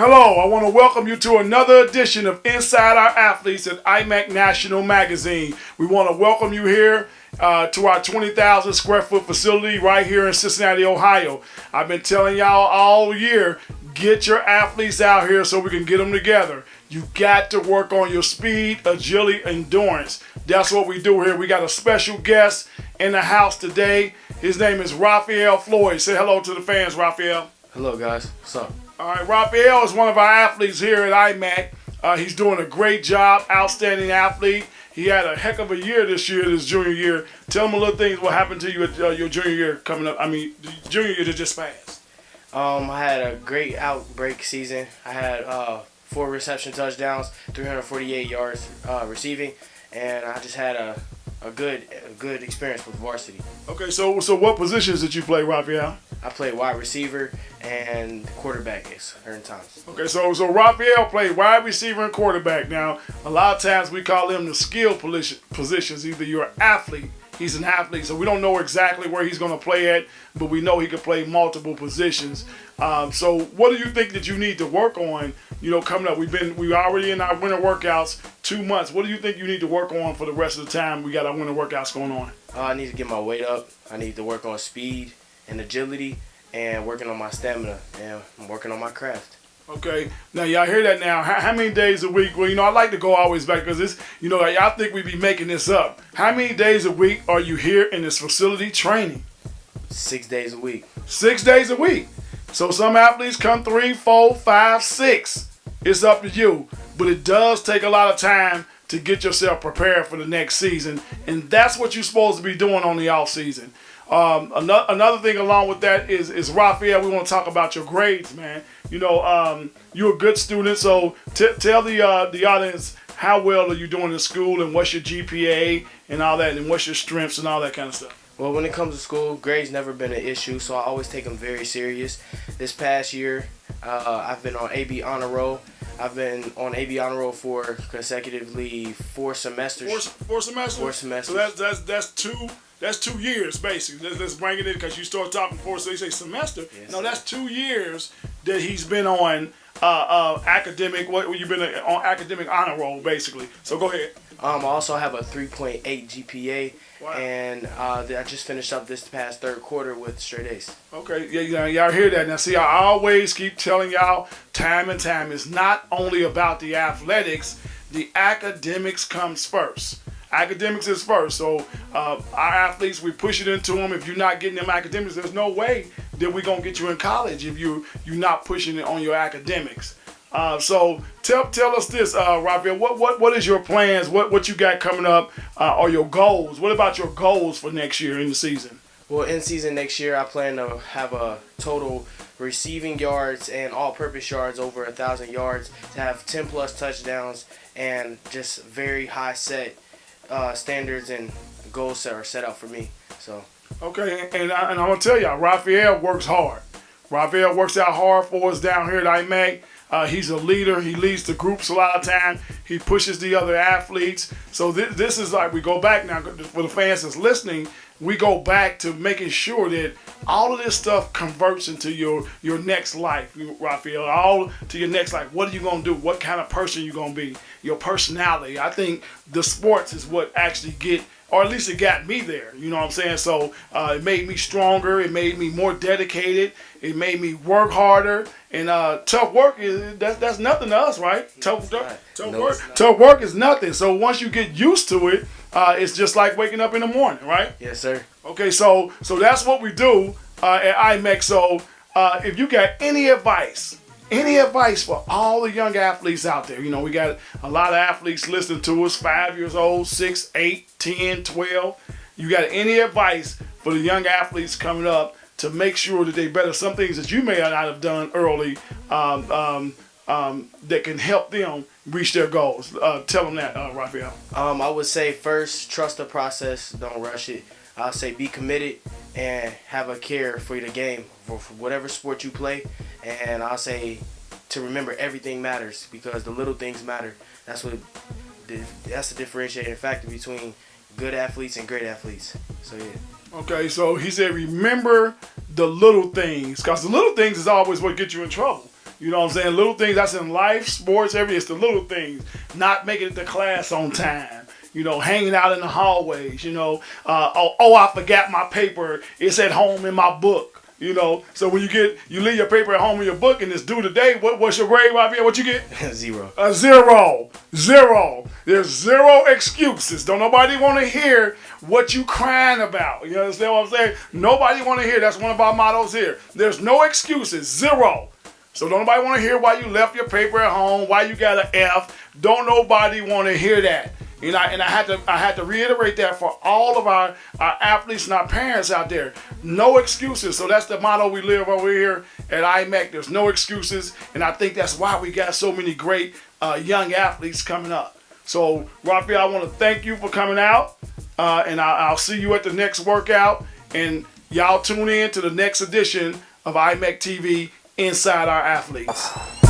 Hello, I want to welcome you to another edition of Inside Our Athletes at IMEC National Magazine. We want to welcome you here to our 20,000 square foot facility right here in Cincinnati, Ohio. I've been telling y'all all year, get your athletes out here so we can get them together. You got to work on your speed, agility, endurance. That's what we do here. We got a special guest in the house today. His name is Rafeal Floyd. Say hello to the fans, Rafeal. Hello, guys. What's up? All right, Rafeal is one of our athletes here at IMEC. He's doing a great job, outstanding athlete. He had a heck of a year this year, this junior year. Tell him a little things what happened to you at your junior year coming up. I mean, the junior year that just passed. I had a great outbreak season. I had 4 reception touchdowns, 348 yards receiving, and I just had a good experience with varsity. Okay, so what positions did you play, Rafeal? I played wide receiver and quarterback at certain times. Okay, so Rafeal played wide receiver and quarterback. Now, a lot of times we call them the skill positions. Either you're an athlete, he's an athlete, so we don't know exactly where he's going to play at, but we know he can play multiple positions. So what do you think that you need to work on, coming up? We already in our winter workouts, 2 months. What do you think you need to work on for the rest of the time we got our winter workouts going on? I need to get my weight up. I need to work on speed and agility and working on my stamina, and I'm working on my craft. Okay, now y'all hear that now. How many days a week? Well, I like to go always back because it's, y'all think we be making this up. How many days a week are you here in this facility training? 6 days a week. 6 days a week. So some athletes come 3, 4, 5, 6. It's up to you. But it does take a lot of time to get yourself prepared for the next season. And that's what you're supposed to be doing on the off season. Another thing along with that is Rafeal, we want to talk about your grades, man. You're a good student, so tell the audience how well are you doing in school and what's your GPA and all that, and what's your strengths and all that kind of stuff. Well, when it comes to school, grades never been an issue, so I always take them very serious. This past year, I've been on AB Honor Roll. I've been on AB Honor Roll for consecutively 4 semesters. Four semesters? 4 semesters. So that's 2 years, basically. Let's bring it in because you start talking 4, so you say semester. Yes, no, that's 2 years that he's been on academic. What you've been on academic honor roll, basically. So go ahead. I also have a 3.8 GPA, wow. And I just finished up this past third quarter with straight A's. Okay, yeah, y'all hear that. Now, see, I always keep telling y'all time and time, it's not only about the athletics, the academics comes first. Academics is first. So our athletes, we push it into them. If you're not getting them academics, there's no way that we're going to get you in college if you're not pushing it on your academics. So tell us this, Rafeal, what is your plans? What you got coming up, or your goals? What about your goals for next year in the season? Well, in season next year, I plan to have a total receiving yards and all-purpose yards over 1,000 yards, to have 10+ touchdowns, and just very high set standards and goals that are set out for me. So. Okay, and I'm gonna tell y'all, Rafeal works hard. Rafeal works out hard for us down here at IMEC. He's a leader. He leads the groups a lot of time. He pushes the other athletes. So this is like, we go back now, for the fans that's listening, we go back to making sure that all of this stuff converts into your next life, Rafeal, all to your next life. What are you going to do? What kind of person you going to be? Your personality. I think the sports is what actually or at least it got me there. You know what I'm saying? So it made me stronger. It made me more dedicated. It made me work harder. And tough work that's nothing to us, right? Tough work is nothing. So once you get used to it, it's just like waking up in the morning, right? Yes, sir. Okay, so that's what we do at IMEC. So if you got any advice for all the young athletes out there, we got a lot of athletes listening to us, 5 years old, 6, 8, 10, 12. You got any advice for the young athletes coming up to make sure that they better some things that you may not have done early that can help them reach their goals? Tell them that, Rafeal. I would say first, trust the process. Don't rush it. I'll say be committed and have a care for the game, for whatever sport you play. And I'll say to remember everything matters, because the little things matter. That's the differentiating factor between good athletes and great athletes. So yeah. Okay, so he said remember the little things, because the little things is always what gets you in trouble. You know what I'm saying? Little things, that's in life, sports, everything. It's the little things. Not making it to class on time. You know, hanging out in the hallways, you know. I forgot my paper. It's at home in my book. You know, so when you leave your paper at home in your book and it's due today, what's your grade, Rafeal? What you get? 0. A 0. 0. There's 0 excuses. Don't nobody want to hear what you crying about. You understand what I'm saying? Nobody want to hear. That's one of our mottos here. There's no excuses. 0. So don't nobody want to hear why you left your paper at home, why you got an F. Don't nobody want to hear that. You know, and I had to reiterate that for all of our athletes and our parents out there. No excuses. So that's the motto we live over here at IMEC. There's no excuses, and I think that's why we got so many great young athletes coming up. So, Rafeal, I want to thank you for coming out, and I'll see you at the next workout. And y'all tune in to the next edition of Imectv Inside Our Athletes.